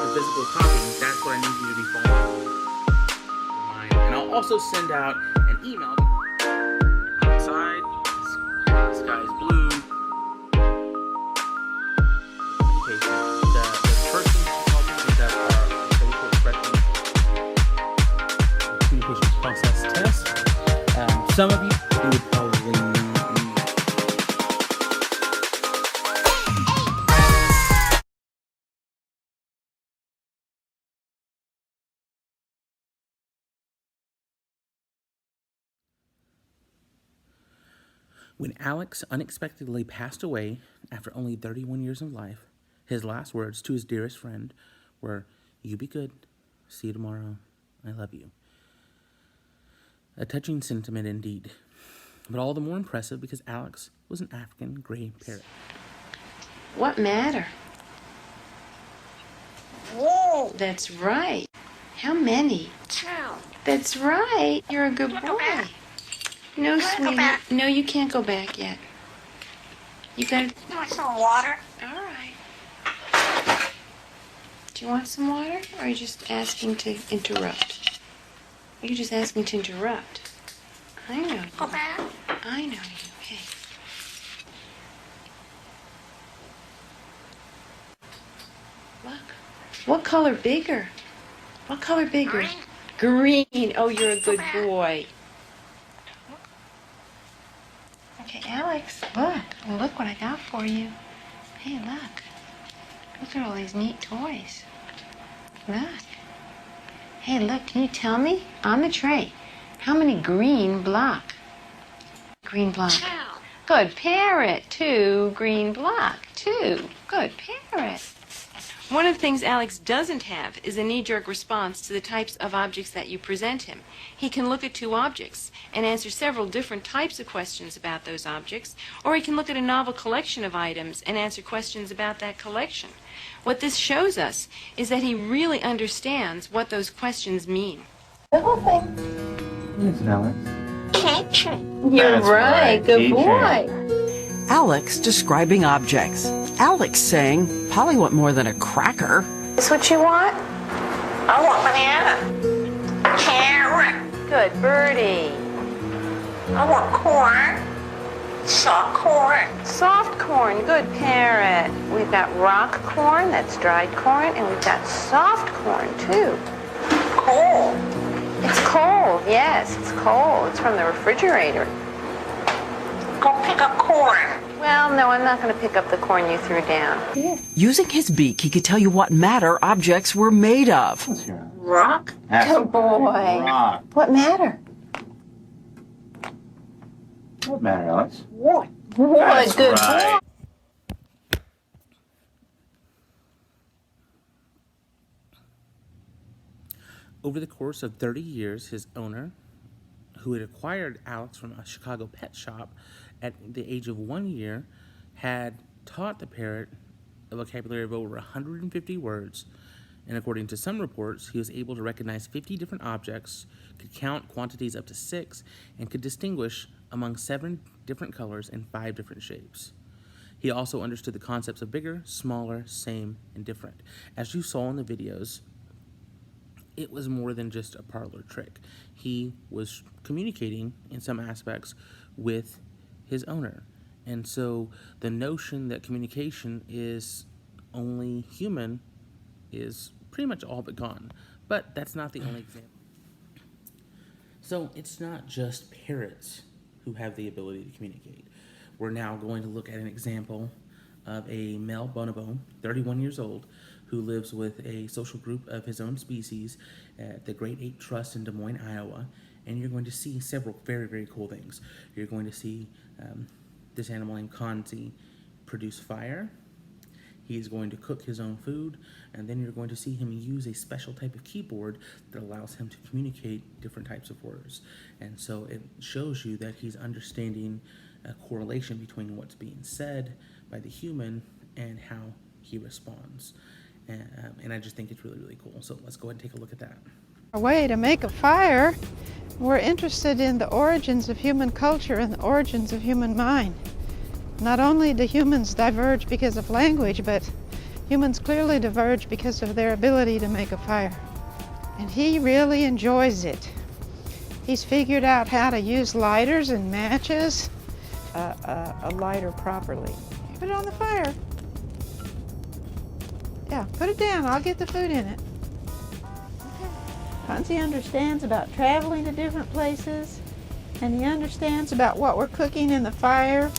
a physical copy, that's what I need you to be following. And I'll also send out an email. Outside, the sky is blue. Communication. The person that are facial expressions. Communication process test. Some of you would probably know. When Alex unexpectedly passed away after only 31 years of life, his last words to his dearest friend were, "You be good. See you tomorrow. I love you." A touching sentiment indeed, but all the more impressive because Alex was an African gray parrot. What matter? Whoa! That's right. How many? 2. That's right. You're a good boy. No, Can I go sweetie. back? No, you can't go back yet. You gotta... You want some water? All right. Do you want some water, or are you just asking to interrupt? Are you just asking to interrupt? I know Go you. back? I know you. Hey. Look. What color bigger? What color bigger? Green. Green. Oh, you're a good back. boy. Okay, Alex, look. Well, look what I got for you. Hey, look. Look at all these neat toys. Look. Hey, look, can you tell me, on the tray, how many green block? Green block. 2. Good parrot. 2 green block. 2. Good parrot. One of the things Alex doesn't have is a knee-jerk response to the types of objects that you present him. He can look at 2 objects and answer several different types of questions about those objects, or he can look at a novel collection of items and answer questions about that collection. What this shows us is that he really understands what those questions mean. The whole thing. Yes, Alex. Kitchen. You're That's right. right, Good teacher. boy. Alex describing objects. Alex saying, Polly want more than a cracker. Is what you want? I want banana. Carrot. Good birdie. I want corn. Soft corn. Soft corn, good parrot. We've got rock corn, that's dried corn, and we've got soft corn too. Cold. It's cold, yes, it's cold. It's from the refrigerator. Go pick up corn. Well, no, I'm not going to pick up the corn you threw down. Using his beak, he could tell you what matter objects were made of. What's your Rock. Good boy. rock? What matter? What matter, Alex? Wood. That's good right. Over the course of 30 years, his owner, who had acquired Alex from a Chicago pet shop at the age of 1 year, had taught the parrot a vocabulary of over 150 words. And according to some reports, he was able to recognize 50 different objects, could count quantities up to 6, and could distinguish among 7 different colors and 5 different shapes. He also understood the concepts of bigger, smaller, same, and different. As you saw in the videos, it was more than just a parlor trick. He was communicating in some aspects with his owner. And so the notion that communication is only human is pretty much all but gone. But that's not the only example. So it's not just parrots who have the ability to communicate. We're now going to look at an example of a male bonobo, 31 years old, who lives with a social group of his own species at the Great Ape Trust in Des Moines, Iowa. And you're going to see several very, very cool things. You're going to see this animal named Kanzi produce fire. He is going to cook his own food, and then you're going to see him use a special type of keyboard that allows him to communicate different types of words. And so it shows you that he's understanding a correlation between what's being said by the human and how he responds. And I just think it's really, really cool. So let's go ahead and take a look at that. A way to make a fire, we're interested in the origins of human culture and the origins of human mind. Not only do humans diverge because of language, but Humans clearly diverge because of their ability to make a fire. And he really enjoys it. He's figured out how to use lighters and matches, a lighter properly. Put it on the fire. Yeah, put it down. I'll get the food in it. Okay. Kanzi understands about traveling to different places, and he understands about what we're cooking in the fire.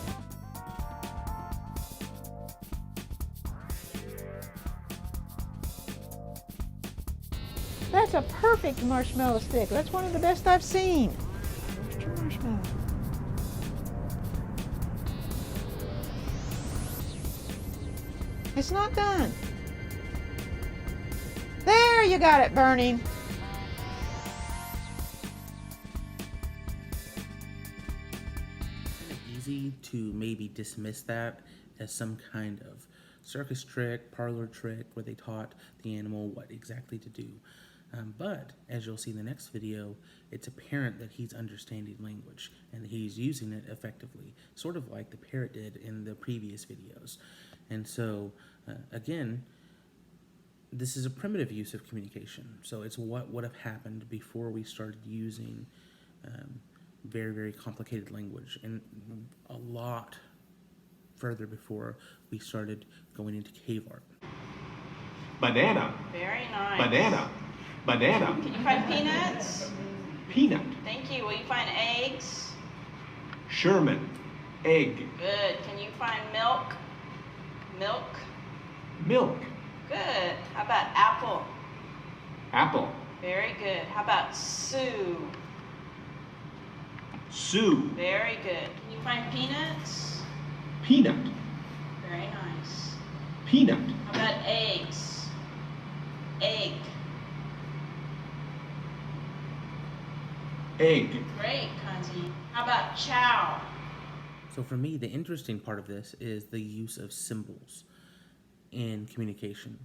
That's a perfect marshmallow stick. That's one of the best I've seen. Where's your marshmallow? It's not done. There, you got it burning. Easy to maybe dismiss that as some kind of circus trick, parlor trick, where they taught the animal what exactly to do. But as you'll see in the next video, it's apparent that he's understanding language and he's using it effectively, sort of like the parrot did in the previous videos. And so, again, this is a primitive use of communication. So it's what would have happened before we started using very, very complicated language, and a lot further before we started going into cave art. Banana. Very nice. Banana. Banana. Can you find peanuts? Peanut. Thank you. Will you find eggs? Sherman. Egg. Good. Can you find milk? Milk? Milk. Good. How about apple? Apple. Very good. How about Sue? Sue. Very good. Can you find peanuts? Peanut. Very nice. Peanut. How about eggs? Egg. Egg. Great, Kanzi. How about chow? So for me, the interesting part of this is the use of symbols in communication.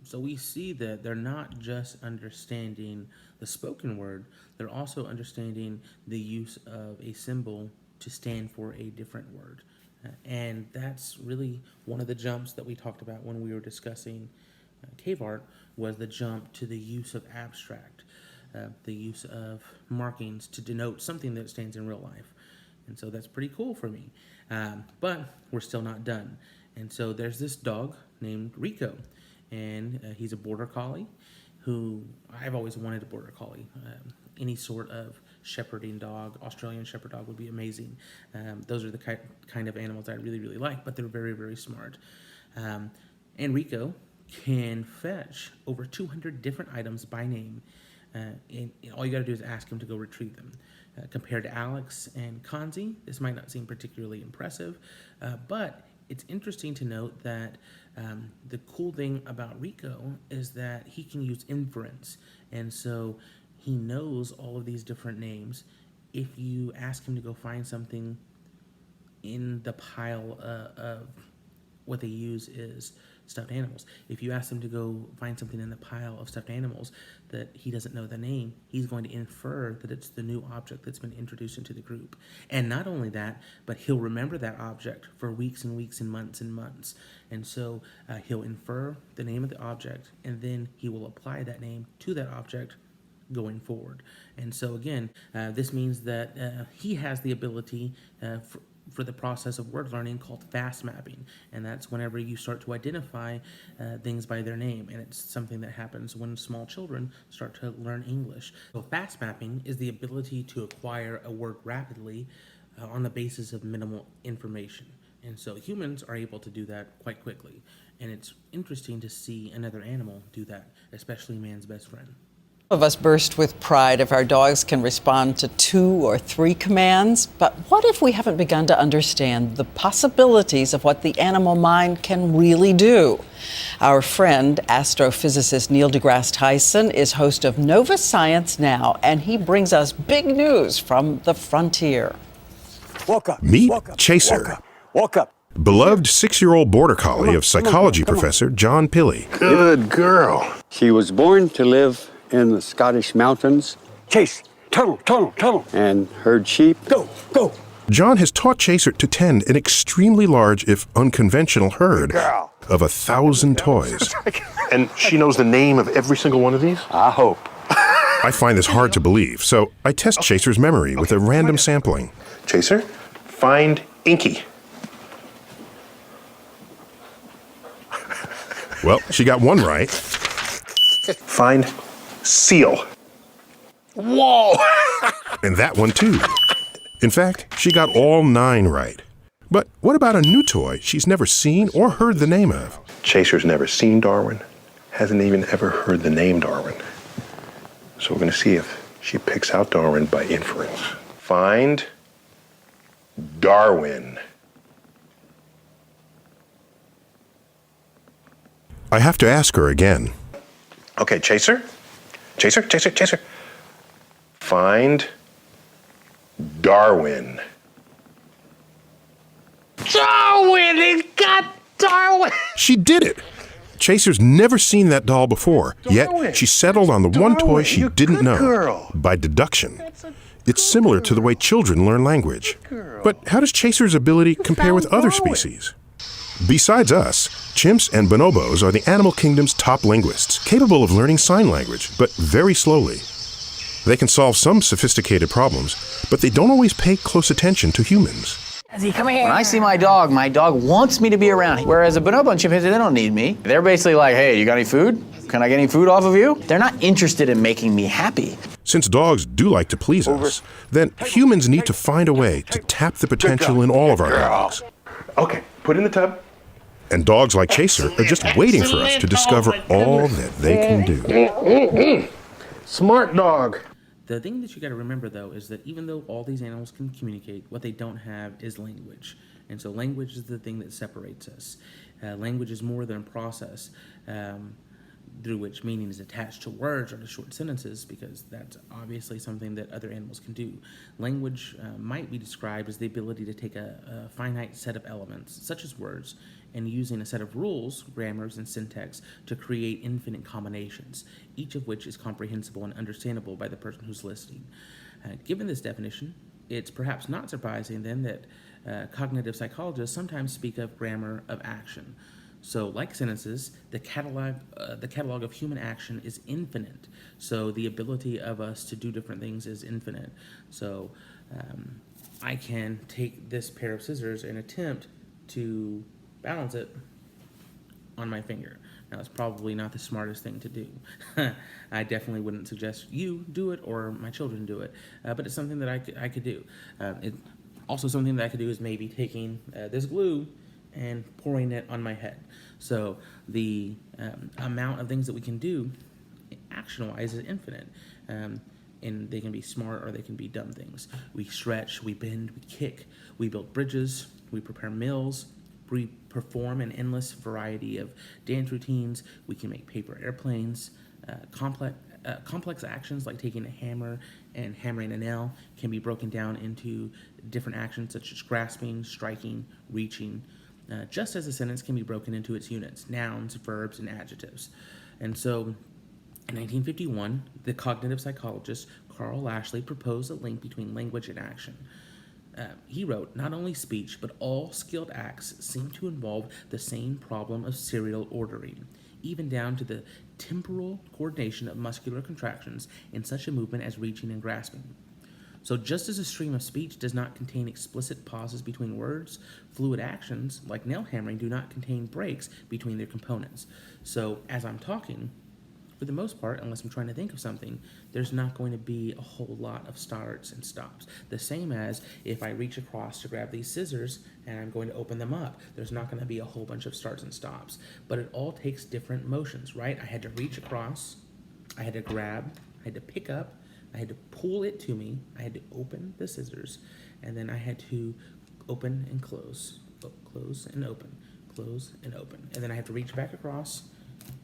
So we see that they're not just understanding the spoken word, they're also understanding the use of a symbol to stand for a different word. And that's really one of the jumps that we talked about when we were discussing cave art, was the jump to the use of abstract, the use of markings to denote something that stands in real life. And so that's pretty cool for me. But we're still not done. And so there's this dog named Rico, and he's a border collie who I've always wanted a border collie. Any sort of shepherding dog, Australian shepherd dog would be amazing. Those are the kind of animals I really, really like, but they're very, very smart. And Rico can fetch over 200 different items by name. And all you got to do is ask him to go retrieve them. Compared to Alex and Kanzi, this might not seem particularly impressive, but it's interesting to note that the cool thing about Rico is that he can use inference, and so he knows all of these different names. If you ask him to go find something in the pile of what they use is stuffed animals. If you ask him to go find something in the pile of stuffed animals that he doesn't know the name, he's going to infer that it's the new object that's been introduced into the group. And not only that, but he'll remember that object for weeks and weeks and months. And so he'll infer the name of the object, and then he will apply that name to that object going forward. And so again, this means that he has the ability for the process of word learning called fast mapping, and that's whenever you start to identify things by their name, and it's something that happens when small children start to learn English. So fast mapping is the ability to acquire a word rapidly on the basis of minimal information, and so humans are able to do that quite quickly, and it's interesting to see another animal do that, especially man's best friend. Some of us burst with pride if our dogs can respond to 2 or 3 commands, but what if we haven't begun to understand the possibilities of what the animal mind can really do? Our friend, astrophysicist Neil deGrasse Tyson, is host of Nova Science Now, and he brings us big news from the frontier. Walk up. Meet Walk up. Chaser. Walk up. Beloved 6-year-old border collie of psychology professor John Pilley. Good girl. She was born to live in the Scottish mountains Chase. Tunnel. and herd sheep. Go. John has taught Chaser to tend an extremely large, if unconventional, herd of 1,000 toys. And she knows the name of every single one of these? I hope. I find this hard to believe, so I test Chaser's memory with a random sampling. Chaser, find Inky. Well, she got one right. Find Seal. Whoa! And that one too. In fact, she got all 9 right. But what about a new toy she's never seen or heard the name of? Chaser's never seen Darwin, hasn't even ever heard the name Darwin. So we're going to see if she picks out Darwin by inference. Find Darwin. I have to ask her again. Okay, Chaser. Find Darwin. Darwin! It got Darwin! She did it! Chaser's never seen that doll before, yet she settled on the one toy she didn't know. By deduction. It's similar to the way children learn language. But how does Chaser's ability compare with other species? Besides us, chimps and bonobos are the animal kingdom's top linguists, capable of learning sign language, but very slowly. They can solve some sophisticated problems, but they don't always pay close attention to humans. When I see my dog wants me to be around. Whereas a bonobo and chimpanzee, they don't need me. They're basically like, hey, you got any food? Can I get any food off of you? They're not interested in making me happy. Since dogs do like to please us, then humans need to find a way to tap the potential in all of our dogs. Okay, put in the tub. And dogs like Chaser are just waiting for us to discover all that they can do. Smart dog. The thing that you got to remember, though, is that even though all these animals can communicate, what they don't have is language. And so language is the thing that separates us. Language is more than a process through which meaning is attached to words or to short sentences, because that's obviously something that other animals can do. Language might be described as the ability to take a finite set of elements, such as words, and using a set of rules, grammars, and syntax to create infinite combinations, each of which is comprehensible and understandable by the person who's listening. Given this definition, it's perhaps not surprising then that cognitive psychologists sometimes speak of grammar of action. So, like sentences, the catalog of human action is infinite. So the ability of us to do different things is infinite. So I can take this pair of scissors and attempt to balance it on my finger. Now, it's probably not the smartest thing to do. I definitely wouldn't suggest you do it or my children do it, but it's something that I could do. Also, something that I could do is maybe taking this glue and pouring it on my head. So the amount of things that we can do action-wise is infinite. And they can be smart or they can be dumb things. We stretch, we bend, we kick, we build bridges, we prepare meals, we perform an endless variety of dance routines. We can make paper airplanes. Complex actions like taking a hammer and hammering a nail can be broken down into different actions such as grasping, striking, reaching, just as a sentence can be broken into its units, nouns, verbs, and adjectives. And so in 1951, the cognitive psychologist Carl Lashley proposed a link between language and action. He wrote, not only speech, but all skilled acts seem to involve the same problem of serial ordering, even down to the temporal coordination of muscular contractions in such a movement as reaching and grasping. So just as a stream of speech does not contain explicit pauses between words, fluid actions, like nail hammering, do not contain breaks between their components. So as I'm talking, for the most part, unless I'm trying to think of something, there's not going to be a whole lot of starts and stops. The same as if I reach across to grab these scissors and I'm going to open them up, there's not going to be a whole bunch of starts and stops. But it all takes different motions, right? I had to reach across, I had to grab, I had to pick up, I had to pull it to me, I had to open the scissors, and then I had to open and close, close and open, close and open. And then I have to reach back across,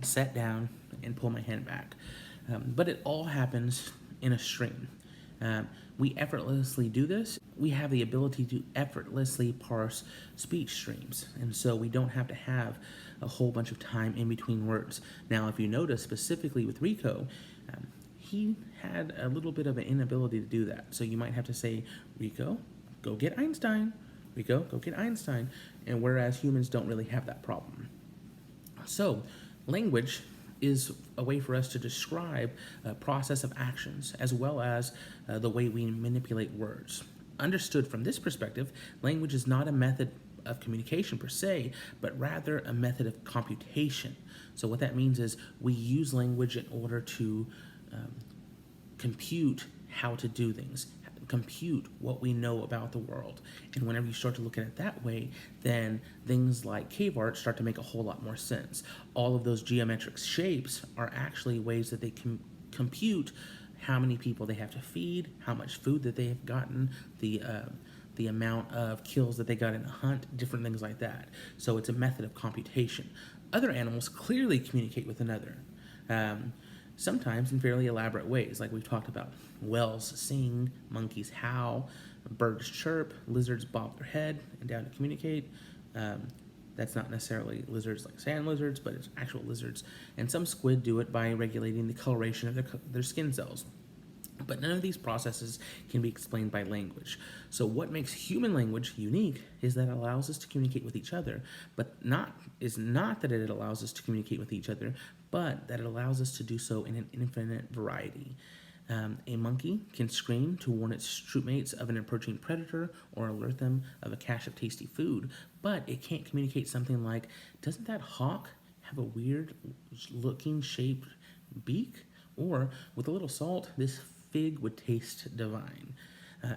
set down, and pull my hand back. But it all happens in a stream. We effortlessly do this. We have the ability to effortlessly parse speech streams, and so we don't have to have a whole bunch of time in between words. Now, if you notice specifically with Rico, he had a little bit of an inability to do that. So you might have to say, Rico, go get Einstein. We go get Einstein. And whereas humans don't really have that problem. So, language is a way for us to describe a process of actions as well as the way we manipulate words. Understood from this perspective, language is not a method of communication per se, but rather a method of computation. So what that means is we use language in order to compute how to do things, compute what we know about the world. And whenever you start to look at it that way, then things like cave art start to make a whole lot more sense. All of those geometric shapes are actually ways that they can compute how many people they have to feed, how much food that they have gotten, the amount of kills that they got in a hunt, different things like that. So it's a method of computation. Other animals clearly communicate with another, sometimes in fairly elaborate ways, like we've talked about. Whales sing, monkeys howl, birds chirp, lizards bob their head and down to communicate. That's not necessarily lizards like sand lizards, but it's actual lizards. And some squid do it by regulating the coloration of their skin cells. But none of these processes can be explained by language. So what makes human language unique is that it allows us to communicate with each other, but not that it allows us to communicate with each other, but that it allows us to do so in an infinite variety. A monkey can scream to warn its troopmates of an approaching predator or alert them of a cache of tasty food, but it can't communicate something like, doesn't that hawk have a weird looking shaped beak? Or, with a little salt, this fig would taste divine.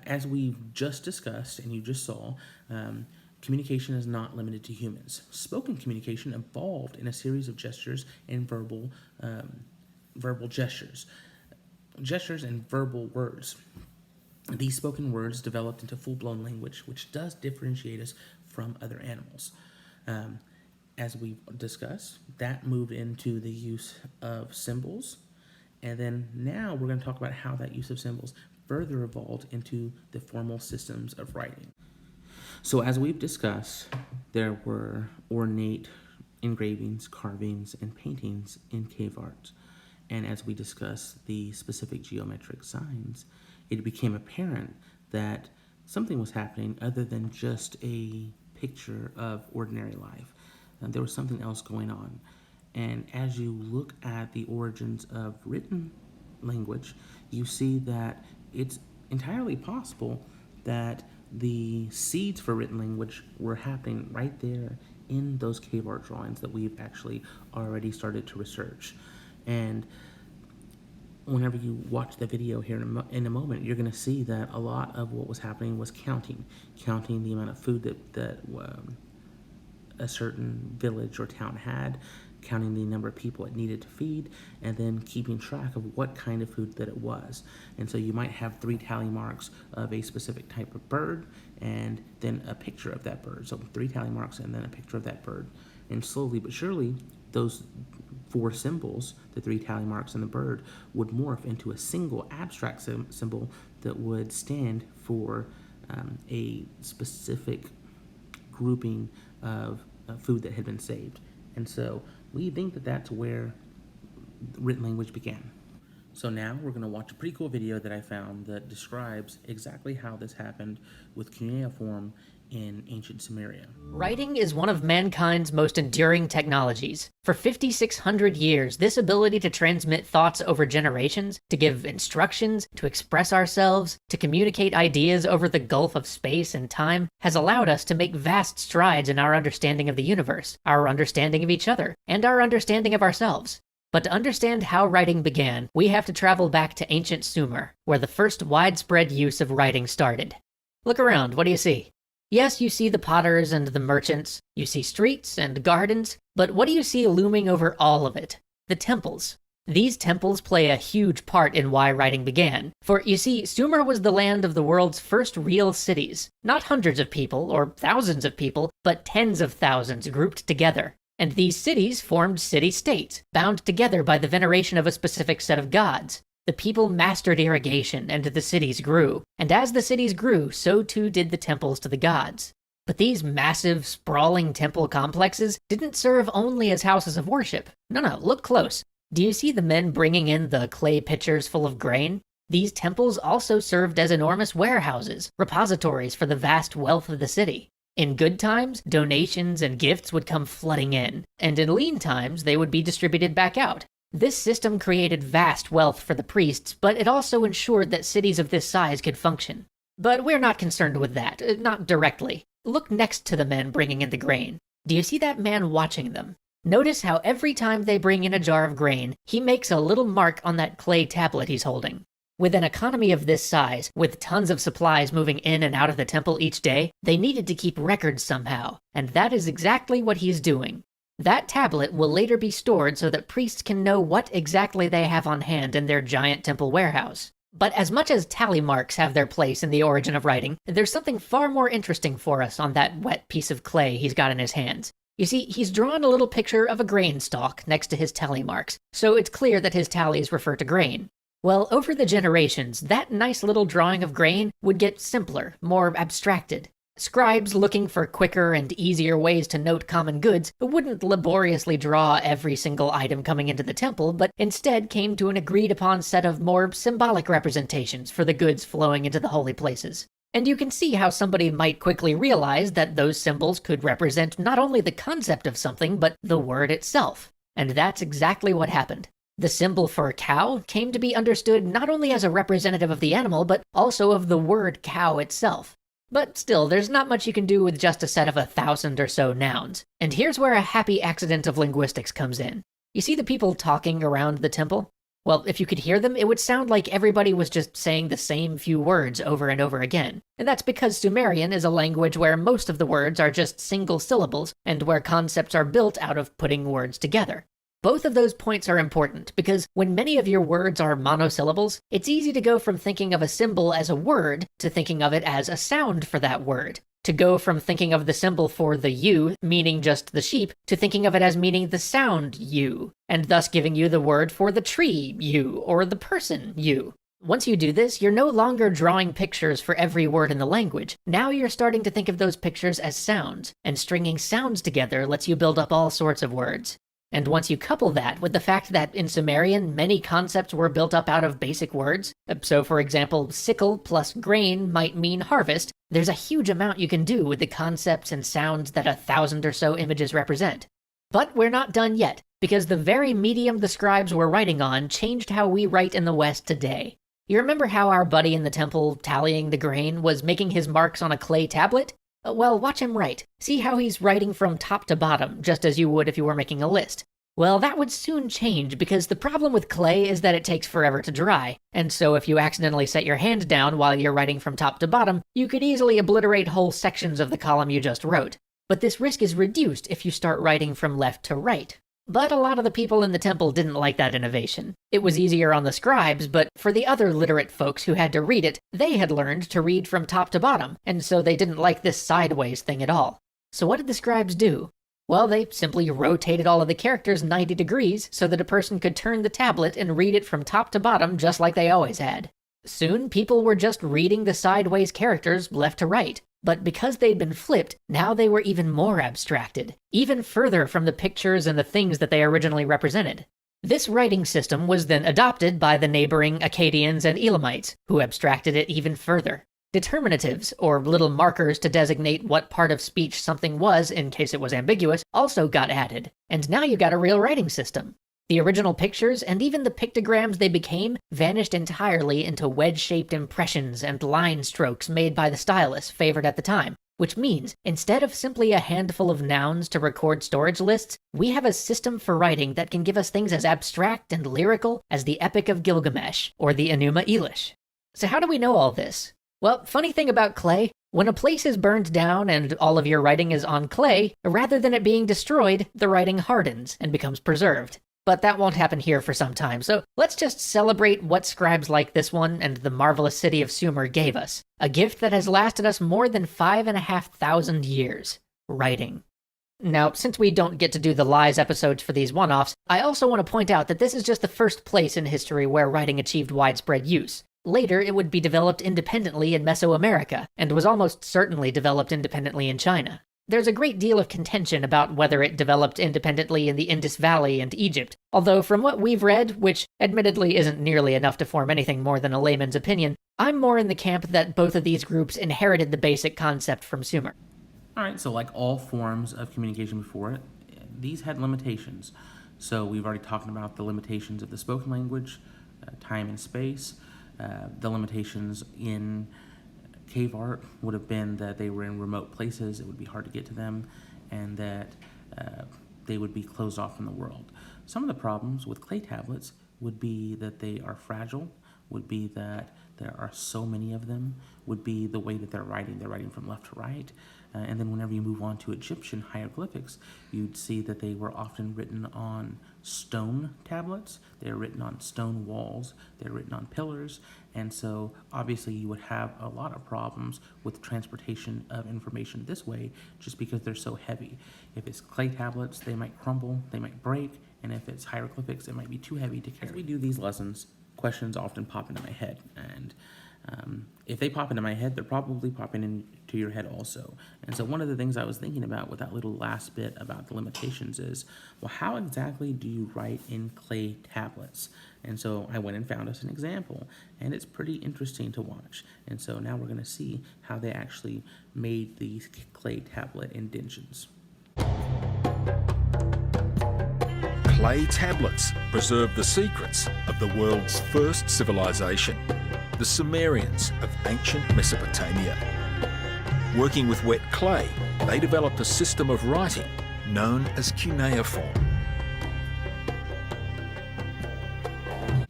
As we've just discussed and you just saw, communication is not limited to humans. Spoken communication evolved in a series of gestures and verbal gestures and verbal words. These spoken words developed into full-blown language, which does differentiate us from other animals. As we've discussed, that moved into the use of symbols. And then now we're going to talk about how that use of symbols further evolved into the formal systems of writing. So as we've discussed, there were ornate engravings, carvings, and paintings in cave art. And as we discussed the specific geometric signs, it became apparent that something was happening other than just a picture of ordinary life. There was something else going on. And as you look at the origins of written language, you see that it's entirely possible that the seeds for written language were happening right there in those cave art drawings that we've actually already started to research. And whenever you watch the video here in a moment, you're going to see that a lot of what was happening was counting the amount of food that a certain village or town had, counting the number of people it needed to feed, and then keeping track of what kind of food that it was. And so you might have 3 tally marks of a specific type of bird, and then a picture of that bird. So 3 tally marks and then a picture of that bird. And slowly but surely, those 4 symbols, the 3 tally marks and the bird, would morph into a single abstract symbol that would stand for a specific grouping of food that had been saved. And so we think that that's where written language began. So now we're going to watch a pretty cool video that I found that describes exactly how this happened with cuneiform in ancient Sumeria. Writing is one of mankind's most enduring technologies. For 5,600 years, this ability to transmit thoughts over generations, to give instructions, to express ourselves, to communicate ideas over the gulf of space and time, has allowed us to make vast strides in our understanding of the universe, our understanding of each other, and our understanding of ourselves. But to understand how writing began, we have to travel back to ancient Sumer, where the first widespread use of writing started. Look around, what do you see? Yes, you see the potters and the merchants, you see streets and gardens, but what do you see looming over all of it? The temples. These temples play a huge part in why writing began. For, you see, Sumer was the land of the world's first real cities. Not hundreds of people, or thousands of people, but tens of thousands grouped together. And these cities formed city-states, bound together by the veneration of a specific set of gods. The people mastered irrigation, and the cities grew. And as the cities grew, so too did the temples to the gods. But these massive, sprawling temple complexes didn't serve only as houses of worship. No, look close. Do you see the men bringing in the clay pitchers full of grain? These temples also served as enormous warehouses, repositories for the vast wealth of the city. In good times, donations and gifts would come flooding in, and in lean times, they would be distributed back out. This system created vast wealth for the priests, but it also ensured that cities of this size could function. But we're not concerned with that, not directly. Look next to the men bringing in the grain. Do you see that man watching them? Notice how every time they bring in a jar of grain, he makes a little mark on that clay tablet he's holding. With an economy of this size, with tons of supplies moving in and out of the temple each day, they needed to keep records somehow, and that is exactly what he's doing. That tablet will later be stored so that priests can know what exactly they have on hand in their giant temple warehouse. But as much as tally marks have their place in the origin of writing, there's something far more interesting for us on that wet piece of clay he's got in his hands. You see, he's drawn a little picture of a grain stalk next to his tally marks, so it's clear that his tallies refer to grain. Well, over the generations, that nice little drawing of grain would get simpler, more abstracted. Scribes looking for quicker and easier ways to note common goods wouldn't laboriously draw every single item coming into the temple, but instead came to an agreed-upon set of more symbolic representations for the goods flowing into the holy places. And you can see how somebody might quickly realize that those symbols could represent not only the concept of something, but the word itself. And that's exactly what happened. The symbol for cow came to be understood not only as a representative of the animal, but also of the word cow itself. But still, there's not much you can do with just a set of 1,000 or so nouns. And here's where a happy accident of linguistics comes in. You see the people talking around the temple? Well, if you could hear them, it would sound like everybody was just saying the same few words over and over again. And that's because Sumerian is a language where most of the words are just single syllables, and where concepts are built out of putting words together. Both of those points are important because when many of your words are monosyllables, it's easy to go from thinking of a symbol as a word to thinking of it as a sound for that word. To go from thinking of the symbol for the U, meaning just the sheep, to thinking of it as meaning the sound U, and thus giving you the word for the tree U or the person U. Once you do this, you're no longer drawing pictures for every word in the language. Now you're starting to think of those pictures as sounds, and stringing sounds together lets you build up all sorts of words. And once you couple that with the fact that in Sumerian, many concepts were built up out of basic words, so for example, sickle plus grain might mean harvest, there's a huge amount you can do with the concepts and sounds that 1,000 or so images represent. But we're not done yet, because the very medium the scribes were writing on changed how we write in the West today. You remember how our buddy in the temple tallying the grain was making his marks on a clay tablet? Well, watch him write. See how he's writing from top to bottom, just as you would if you were making a list. Well, that would soon change because the problem with clay is that it takes forever to dry, and so if you accidentally set your hand down while you're writing from top to bottom, you could easily obliterate whole sections of the column you just wrote. But this risk is reduced if you start writing from left to right. But a lot of the people in the temple didn't like that innovation. It was easier on the scribes, but for the other literate folks who had to read it, they had learned to read from top to bottom, and so they didn't like this sideways thing at all. So what did the scribes do? Well, they simply rotated all of the characters 90 degrees so that a person could turn the tablet and read it from top to bottom just like they always had. Soon, people were just reading the sideways characters left to right. But because they'd been flipped, now they were even more abstracted, even further from the pictures and the things that they originally represented. This writing system was then adopted by the neighboring Akkadians and Elamites, who abstracted it even further. Determinatives, or little markers to designate what part of speech something was in case it was ambiguous, also got added, and now you got a real writing system. The original pictures, and even the pictograms they became, vanished entirely into wedge-shaped impressions and line strokes made by the stylus favored at the time, which means, instead of simply a handful of nouns to record storage lists, we have a system for writing that can give us things as abstract and lyrical as the Epic of Gilgamesh, or the Enuma Elish. So how do we know all this? Well, funny thing about clay, when a place is burned down and all of your writing is on clay, rather than it being destroyed, the writing hardens and becomes preserved. But that won't happen here for some time, so let's just celebrate what scribes like this one and the marvelous city of Sumer gave us. A gift that has lasted us more than 5,500 years. Writing. Now, since we don't get to do the lies episodes for these one-offs, I also want to point out that this is just the first place in history where writing achieved widespread use. Later, it would be developed independently in Mesoamerica, and was almost certainly developed independently in China. There's a great deal of contention about whether it developed independently in the Indus Valley and Egypt, although from what we've read, which admittedly isn't nearly enough to form anything more than a layman's opinion, I'm more in the camp that both of these groups inherited the basic concept from Sumer. All right, so like all forms of communication before it, these had limitations. So we've already talked about the limitations of the spoken language, time and space. The limitations in cave art would have been that they were in remote places, it would be hard to get to them, and that they would be closed off from the world. Some of the problems with clay tablets would be that they are fragile, would be that there are so many of them, would be the way that they're writing from left to right. And then whenever you move on to Egyptian hieroglyphics, you'd see that they were often written on stone tablets, they were written on stone walls, they were written on pillars, and so obviously you would have a lot of problems with transportation of information this way just because they're so heavy. If it's clay tablets, they might crumble, they might break, and if it's hieroglyphics, it might be too heavy to carry. As we do these lessons, questions often pop into my head, and if they pop into my head, they're probably popping into your head also. And so one of the things I was thinking about with that little last bit about the limitations is, well, how exactly do you write in clay tablets? And so I went and found us an example, and it's pretty interesting to watch. And so now we're going to see how they actually made these clay tablet indentions. Clay tablets preserve the secrets of the world's first civilization, the Sumerians of ancient Mesopotamia. Working with wet clay, they developed a system of writing known as cuneiform.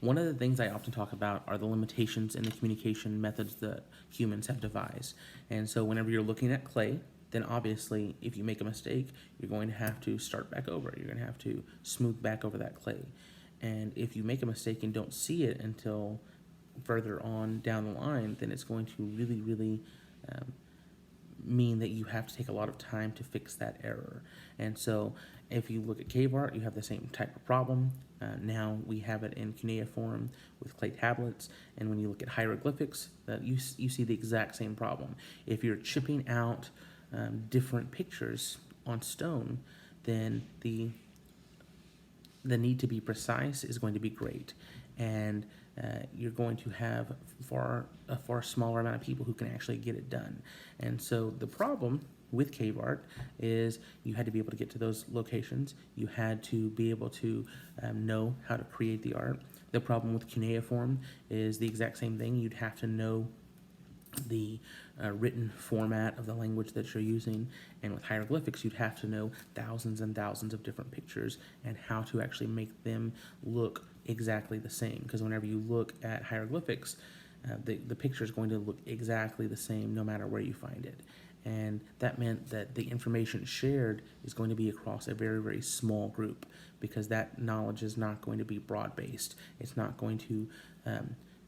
One of the things I often talk about are the limitations in the communication methods that humans have devised. And so whenever you're looking at clay, then obviously if you make a mistake, you're going to have to start back over. You're going to have to smooth back over that clay. And if you make a mistake and don't see it until further on down the line, then it's going to really mean that you have to take a lot of time to fix that error. And so if you look at cave art, you have the same type of problem. Now we have it in cuneiform with clay tablets, and when you look at hieroglyphics, you see the exact same problem. If you're chipping out different pictures on stone, then the need to be precise is going to be great, and you're going to have a far smaller amount of people who can actually get it done. And so the problem with cave art is you had to be able to get to those locations. You had to be able to know how to create the art. The problem with cuneiform is the exact same thing. You'd have to know the written format of the language that you're using, and with hieroglyphics you'd have to know thousands and thousands of different pictures and how to actually make them look exactly the same, because whenever you look at hieroglyphics, the picture is going to look exactly the same no matter where you find it. And that meant that the information shared is going to be across a very small group, because that knowledge is not going to be broad-based. It's not going to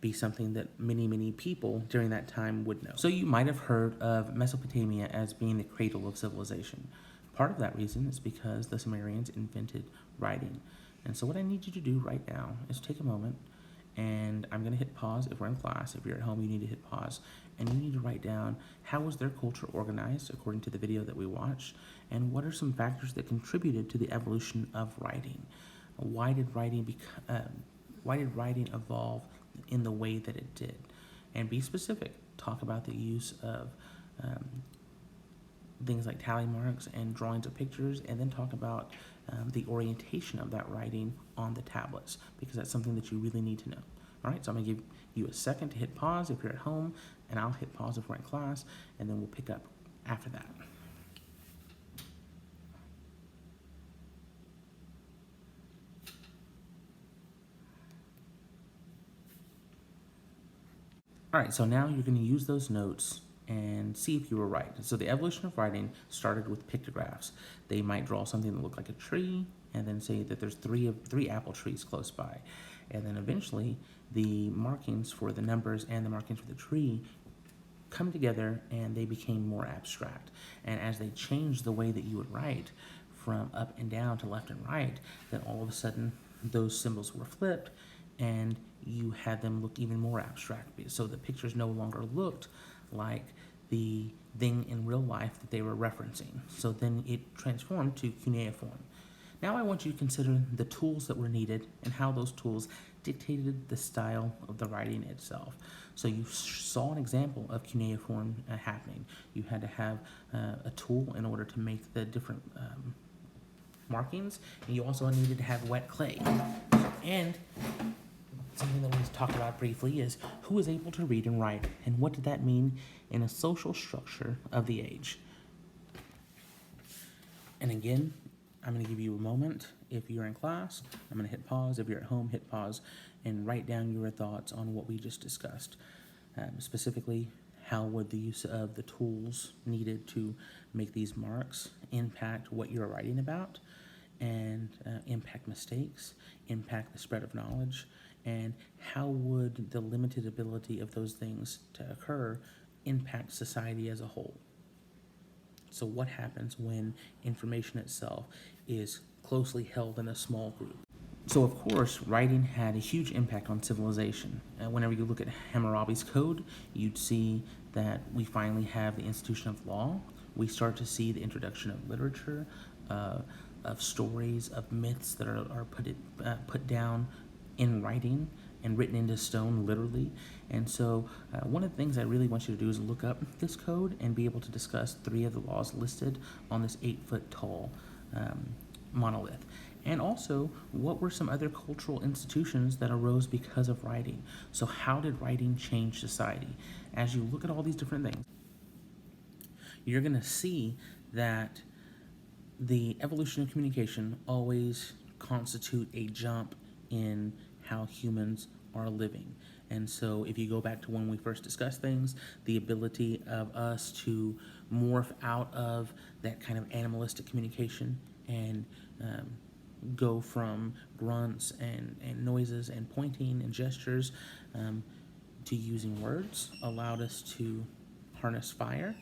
be something that many people during that time would know. So you might have heard of Mesopotamia as being the cradle of civilization. Part of that reason is because the Sumerians invented writing. And so what I need you to do right now is take a moment, and I'm going to hit pause if we're in class. If you're at home, you need to hit pause, and you need to write down how was their culture organized according to the video that we watched, and what are some factors that contributed to the evolution of writing. Why did writing evolve in the way that it did? And be specific. Talk about the use of things like tally marks and drawings of pictures, and then talk about the orientation of that writing on the tablets, because that's something that you really need to know. All right, so I'm going to give you a second to hit pause if you're at home, and I'll hit pause if we're in class, and then we'll pick up after that. All right, so now you're going to use those notes and see if you were right. So the evolution of writing started with pictographs. They might draw something that looked like a tree, and then say that there's three apple trees close by. And then eventually the markings for the numbers and the markings for the tree come together, and they became more abstract. And as they changed the way that you would write from up and down to left and right, then all of a sudden those symbols were flipped, and you had them look even more abstract. So the pictures no longer looked like the thing in real life that they were referencing. So then it transformed to cuneiform. Now I want you to consider the tools that were needed and how those tools dictated the style of the writing itself. So you saw an example of cuneiform happening. You had to have a tool in order to make the different markings, and you also needed to have wet clay. And something that we talked about briefly is who was able to read and write, and what did that mean in a social structure of the age. And again, I'm going to give you a moment. If you're in class, I'm going to hit pause. If you're at home, hit pause and write down your thoughts on what we just discussed. Specifically, how would the use of the tools needed to make these marks impact what you're writing about, and impact mistakes, impact the spread of knowledge, and how would the limited ability of those things to occur impact society as a whole? So what happens when information itself is closely held in a small group? So of course, writing had a huge impact on civilization. Whenever you look at Hammurabi's code, you'd see that we finally have the institution of law. We start to see the introduction of literature, of stories, of myths that are put down in writing and written into stone, literally. And so one of the things I really want you to do is look up this code and be able to discuss 3 of the laws listed on this 8-foot tall monolith. And also, what were some other cultural institutions that arose because of writing? So how did writing change society? As you look at all these different things, you're gonna see that the evolution of communication always constitute a jump in how humans are living. And so if you go back to when we first discussed things, the ability of us to morph out of that kind of animalistic communication and go from grunts and noises and pointing and gestures to using words allowed us to harness fire.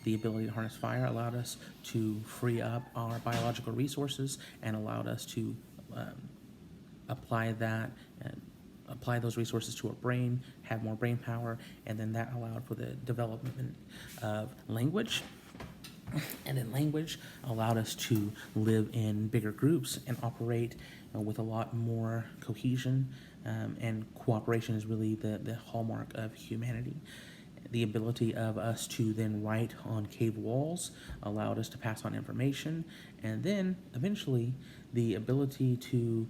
The ability to harness fire allowed us to free up our biological resources and allowed us to apply those resources to our brain, have more brain power, and then that allowed for the development of language. And then language allowed us to live in bigger groups and operate with a lot more cohesion, and cooperation is really the hallmark of humanity. The ability of us to then write on cave walls allowed us to pass on information, and then eventually the ability to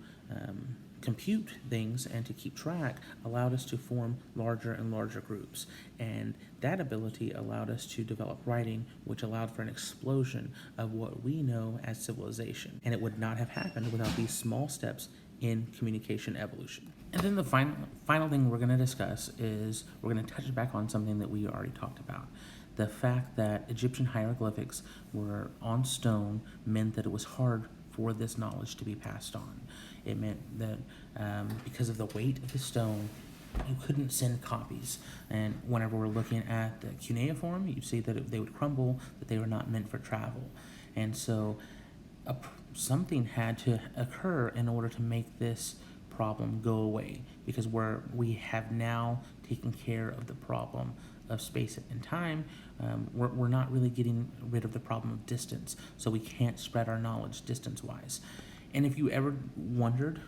compute things and to keep track allowed us to form larger and larger groups. And that ability allowed us to develop writing, which allowed for an explosion of what we know as civilization. And it would not have happened without these small steps in communication evolution. And then the final thing we're going to discuss is we're going to touch back on something that we already talked about. The fact that Egyptian hieroglyphics were on stone meant that it was hard for this knowledge to be passed on. It meant that because of the weight of the stone, you couldn't send copies. And whenever we're looking at the cuneiform, you see that they would crumble, that they were not meant for travel. And so something had to occur in order to make this problem go away, because we have now taken care of the problem of space and time. We're not really getting rid of the problem of distance, so we can't spread our knowledge distance-wise. And if you ever wondered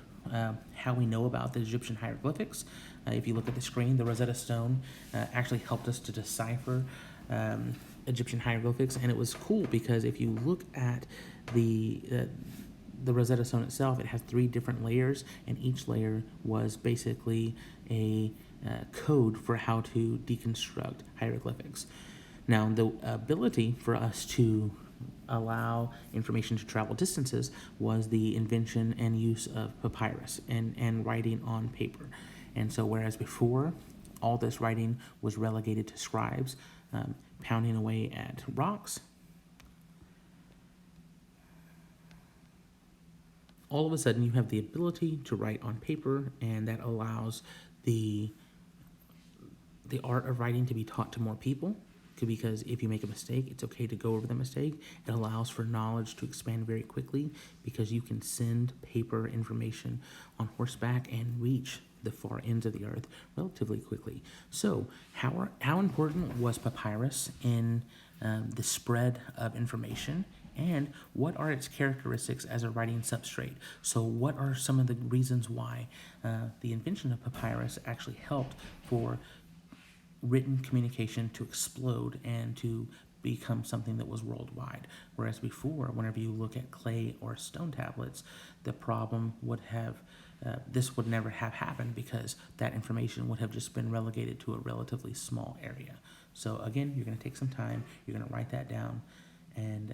how we know about the Egyptian hieroglyphics, if you look at the screen, the Rosetta Stone actually helped us to decipher Egyptian hieroglyphics, and it was cool because if you look at the Rosetta Stone itself, it has 3 different layers, and each layer was basically a code for how to deconstruct hieroglyphics. Now, the ability for us to allow information to travel distances was the invention and use of papyrus and writing on paper. And so whereas before all this writing was relegated to scribes pounding away at rocks, all of a sudden you have the ability to write on paper, and that allows the art of writing to be taught to more people, because if you make a mistake, it's okay to go over the mistake. It allows for knowledge to expand very quickly because you can send paper information on horseback and reach the far ends of the earth relatively quickly. So how important was papyrus in the spread of information, and what are its characteristics as a writing substrate? So what are some of the reasons why the invention of papyrus actually helped for written communication to explode and to become something that was worldwide? Whereas before, whenever you look at clay or stone tablets, the problem would have, this would never have happened because that information would have just been relegated to a relatively small area. So again, you're going to take some time, you're going to write that down, and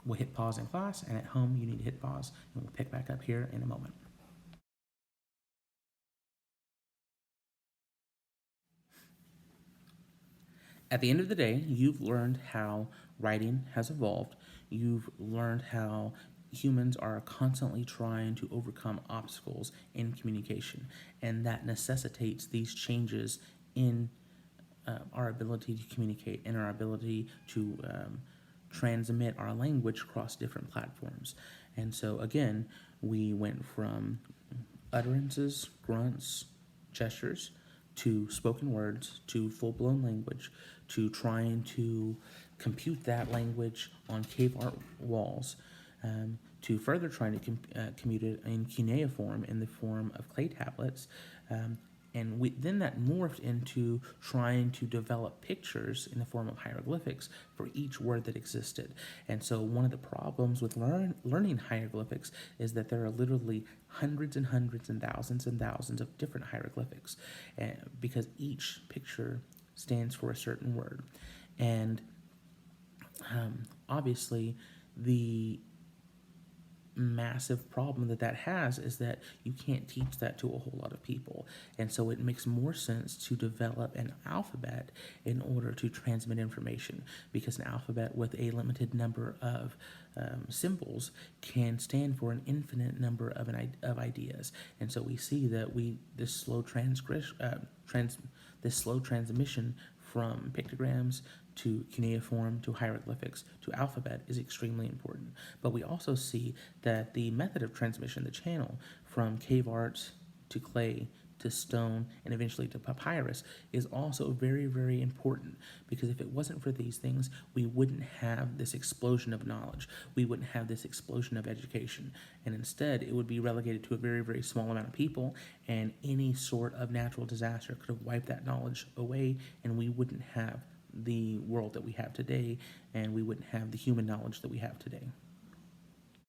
we'll hit pause in class, and at home you need to hit pause, and we'll pick back up here in a moment. At the end of the day, you've learned how writing has evolved. You've learned how humans are constantly trying to overcome obstacles in communication, and that necessitates these changes in our ability to communicate and our ability to transmit our language across different platforms. And so again, we went from utterances, grunts, gestures, to spoken words, to full-blown language, to trying to compute that language on cave art walls, to further trying to commute it in cuneiform in the form of clay tablets, and then that morphed into trying to develop pictures in the form of hieroglyphics for each word that existed. And so one of the problems with learning hieroglyphics is that there are literally hundreds and hundreds and thousands of different hieroglyphics, because each picture stands for a certain word. And obviously, the massive problem that has is that you can't teach that to a whole lot of people, and so it makes more sense to develop an alphabet in order to transmit information, because an alphabet with a limited number of symbols can stand for an infinite number of ideas. And so we see that this slow transmission from pictograms to cuneiform to hieroglyphics to alphabet is extremely important. But we also see that the method of transmission, the channel from cave art to clay to stone and eventually to papyrus, is also very, very important, because if it wasn't for these things, we wouldn't have this explosion of knowledge. We wouldn't have this explosion of education. And instead, it would be relegated to a very, very small amount of people, and any sort of natural disaster could have wiped that knowledge away, and we wouldn't have the world that we have today, and we wouldn't have the human knowledge that we have today.